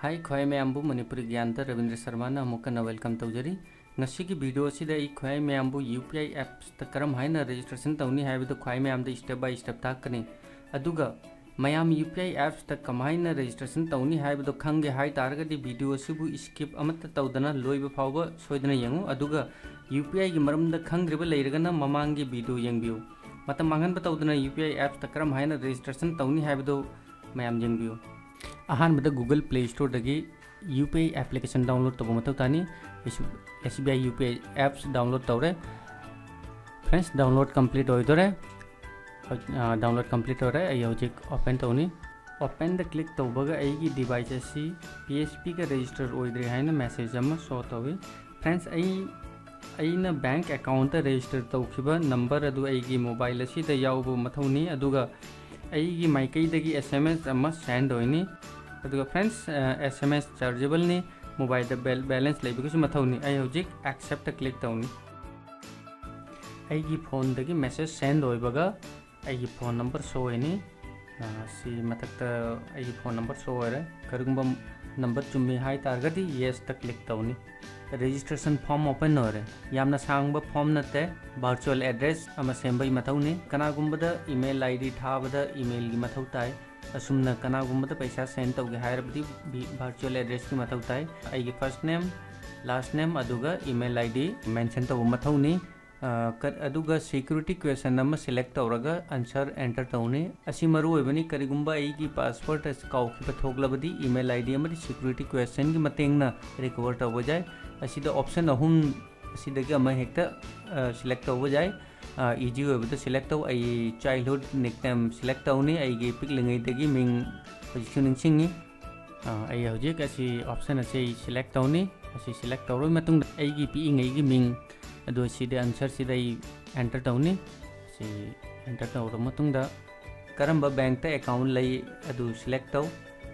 High ख्वाई मैमबू मनपुरी ज्ञान रविंद्र शर्मा अमुकन वेलकम तौजरी की वीडियो ख्वाई मैमबू यूपीआई एप्स करम है रजिस्ट्रेशन तौनी है ख्वाई मैम स्टेप बाय स्टेप ताकनी मैम यूपीआई एप्स कमायन रजिस्ट्रेशन तौनी है खंगे है तारगदी वीडियो स्किप तौदना लोब फाव सोदना यंगू यूपीआई की मरम खंग्रिब लेरगना ममांग वीडियो यंबियो मतम मांगन तौदना यूपीआई एप्स करम है रजिस्ट्रेशन तौनी है मैम यंबियो अहानबद गूगल प्ले स्टोर दगी यूपीआई एप्लीकेशन डाउनलोड तब मत तानी एसबीआई यूपीआई एप्स डाउनलोड तौरे फ्रेंड्स डाउनलोड कंप्लीट होइदोरे डाउनलोड कंप्लीट होरे हजिक ओपन तौनी ओपन द क्लिक तौबगा अगी डिवाइस असी पीएचपी का रजिस्टर होइद्रे हाइना मैसेज अमा शो तौवी फ्रेंड्स अना बैंक अकाउंट रजिस्टर तौखिबा नंबर अदु अगी मोबाइल असी द याउबु मथौनी अदुगा अगी माइकईदगी SMS अमा सेंड होइनी अदुगा फ्रेंड्स SMS चार्जेबल ने मोबाइल बैलेंस लेबगसु मथौनी हजिक एक्सेप्ट क्लिक तौनी अगी फोन दगी मैसेज सेंड होइबगा अगी फोन नंबर शो होइनी सी मथक्ता अगी फोन नंबर शो होरे करिगुंबा नंबर चुम्मी हाई तारगदी येस त क्लिक तौनी रजिस्ट्रेशन फॉर्म ओपन होरे यामना सांगबा फॉर्म नते वर्चुअल एड्रेस अमा सेंबई मथौनी कनागुंबदा ईमेल आईडी थाबदा ईमेल की मथौ ताई असुमना कनागुंबदा पैसा सेंड तौगे हायरबदी वर्चुअल एड्रेस की मथौ ताई अगी फर्स्ट नेम लास्ट नेम अदुगा ईमेल आईडी मेंशन तौ मथौनी अदुगा सिक्योरिटी क्वेश्चन नंबर सिलेक्ट तौरगा आंसर एंटर तौनी असी मरु होइबनी करिगुंबा अगी पासवर्ड काउखिबा थोगलबदी ईमेल आईडी अमदी सिक्योरिटी क्वेश्चन की मतेंगना रिकवर तौबो जाय असीदा ऑप्शन अहुम असीदगी अमा हेक्ता सिलेक्ट तौबो जाय इजी होइबदा सिलेक्ट तौ आई चाइल्डहुड निकनेम सिलेक्ट तौनी अगी पिकलिंगैदगी मिंग हजिसु निंसिंगी आई हजिक असी ऑप्शन असी सिलेक्ट तौनी असी सिलेक्ट तौरो मतुंग अगी पिइंगैगी मिंग अदो सिदे आंसर सिदे एंटर तौनी सी एंटर तौर मतुंगदा करंबा बैंक ता अकाउंट लई अदु सिलेक्ट तौ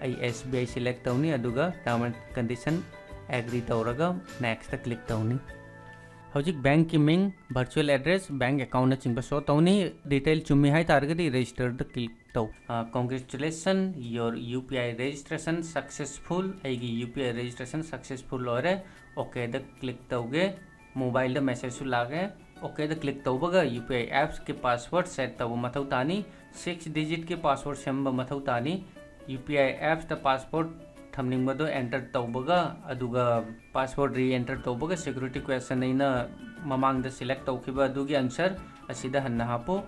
आई एसबीआई सिलेक्ट तौनी अदुगा टर्म एंड कंडीशन एग्री तौरगा नेक्स्ट क्लिक तौनी हजिक बैंक की मिंग वर्चुअल एड्रेस बैंक अकाउंट चिंग शो तौनी डिटेल चुम्मी हाई तारगदी रजिस्टर्ड क्लिक तौ congratulation your UPI registration successful अगी यूपीआई रजिस्ट्रेशन सक्सेसफुल होरे ओके द क्लिक तौगे मोबाइल द मैसेज लागे ओके द क्लिक तौबगा यूपीआई एप्स के पासवर्ड सेट तब मथौ तानी 6 डिजिट के पासवर्ड सेम मथौ तानी यूपीआई एप्स द पासवर्ड थमनिंगबदो एंटर तौबगा अदुगा पासवर्ड री एंटर तौबगा सिक्योरिटी क्वेश्चन इना ममांग द सिलेक्ट तौखिबा अदुगी आंसर असिदा हन्ना हापो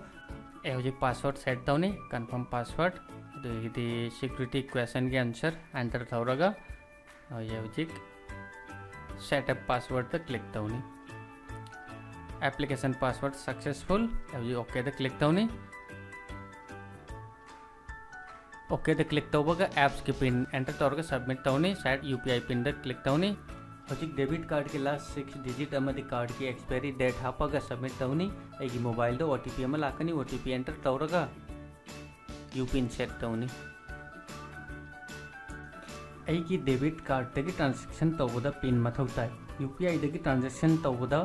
हजिक पासवर्ड सेट तौनी कंफर्म पासवर्ड अदुगी सिक्योरिटी क्वेश्चन के आंसर एंटर तौरगा हजिक सेटअप पासवर्ड द क्लिक तौनी एप्लीकेशन पासवर्ड सक्सेसफुल ओके द क्लिक तौनी ओके द क्लिक तौबगा एप्स के पिन एंटर तौरगा सबमिट तौनी साइड यूपीआई पिन द क्लिक तौनी हजिक डेबिट कार्ड के लास्ट 6 डिजिट अमदी कार्ड की एक्सपायरी डेट हापगा सबमिट तौनी अगी मोबाइल दो ओटीपी अमा लाकनी ओटीपी एंटर तौरगा यू पिन सेट तौनी अगी डेबिट कार्ड दगी ट्रांजेक्शन तौबदा पिन मथौ ताई यूपीआई दगी ट्रांजेक्शन तौबदा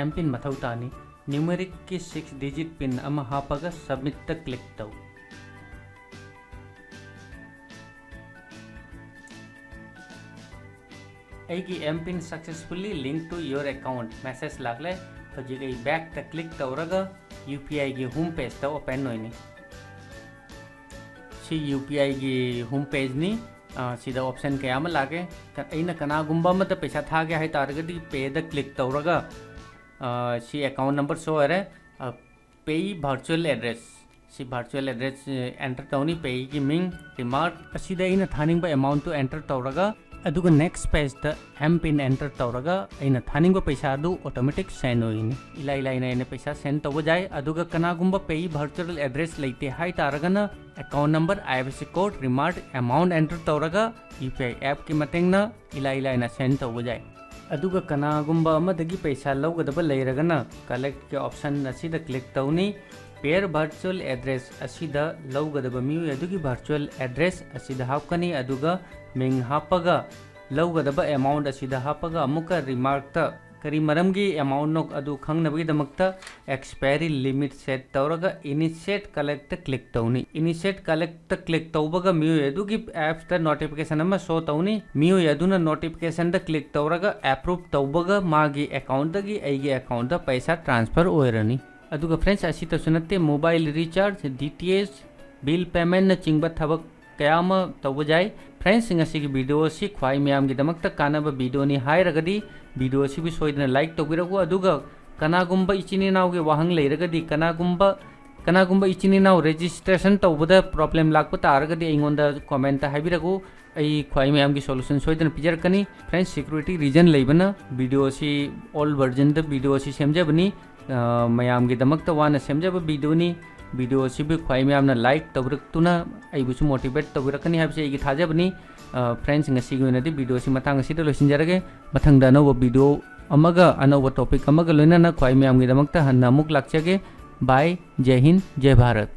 एम पिन मथौ तानी न्यूमेरिक की 6 डिजिट पिन अमा हापगा सबमिट द क्लिक तौ अगी M PIN successfully link to your account message लागले हजिक बैक द क्लिक तौरगा यूपीआई की होम पेज ता ओपन होइनी सी यूपीआई की होम पेज नी सीधा ऑप्शन क्या लागे अना कनागुंबा मत पैसा थागे है तारगदी पे द क्लिक तौरगा सी अकाउंट नंबर शो है पे वर्चुअल एड्रेस सी वर्चुअल एड्रेस एंटर तौनी पे की मिंग रिमार्क असीदा अना थानिंग अमाउंट तो एंटर तौरगा अदुगा नेक्स्ट पेज द एम पिन एंटर तौरगा अना थानिंग पैसा अदु ऑटोमेटिक सेंड होइनी इलाई लाइन पैसा सेंड तब जाए अदुगा कनागुंबा पे वर्चुअल एड्रेस लेते हाई तारगना account number IFSC code remark amount enter तौरगा यूपीआई ऐप की मतेंगना इलाई लाइन सेंड तब जाए अदुगा कनागुंबा अमदगी पैसा लौगदबा लेरगना कलेक्ट के ऑप्शन असिदा क्लिक तौनी पेयर वर्चुअल एड्रेस असिदा लौगदबा मिउ अदुगी वर्चुअल एड्रेस असिदा हापकनी अदुगा मिंग हापगा लौगदबा अमाउंट असिदा हापगा अमुका रिमार्क ता करी मरमगी अमाउंट नो अदु खंगनबगीदमक्ता एक्सपायरी लिमिट सेट तौरगा इनिशिएट कलेक्ट क्लिक तौनी इनिशिएट कलेक्ट क्लिक तौबगा मियो यदुगी एप्स द नोटिफिकेशन अमा शो तौनी मियो यदुना नोटिफिकेशन द क्लिक तौरगा अप्रूव तौबगा मागी अकाउंट दगी एगी अकाउंट द पैसा ट्रांसफर ओइरनी अदुगा फ्रेंड्स असी तसुनते mobile recharge DTH bill payment न चिंगबा थबक कयाम तब जाए फ्रेंड्स की वीडियो से ख्वाई मैमगीदमक्ता कानब वीडियोनी हायरगदी वीडियो से भी सोइदना लाइक तौबिरगु अदुगा कनागुंबा इचिन इनाउगे वाहंग लेरगदी कनागुंबा इचिन इनाउ रजिस्ट्रेशन तौबदा प्रॉब्लम लाकपा तारगदी अइंगोंदा कमेंट हाइबिरगु अई ख्वाई मैमगी सॉल्यूशन सोइदना पिजरकनी फ्रेंड्स सिक्योरिटी रीजन लेबना वीडियो से ऑल वर्जन द वीडियो से सेमजबनी मैमगीदमक्ता वाना सेमजब वीडियोनी वीडियो से भी ख्वाई मैमना लाइक तौरक्तुना अइबुसु मोटिवेट तौरकनी हाबसे अइगी थाजबनी फ्रेंड्स ngasi गोइनदी वीडियो से मतंग असिदा लोसिनजरगे मथंग दा अनौब वीडियो अमगा अनौब टॉपिक अमगा लोइना ख्वाई मैमगीदमक्ता हन्ना अमुक लाक्चगे बाय जय हिंद जय भारत।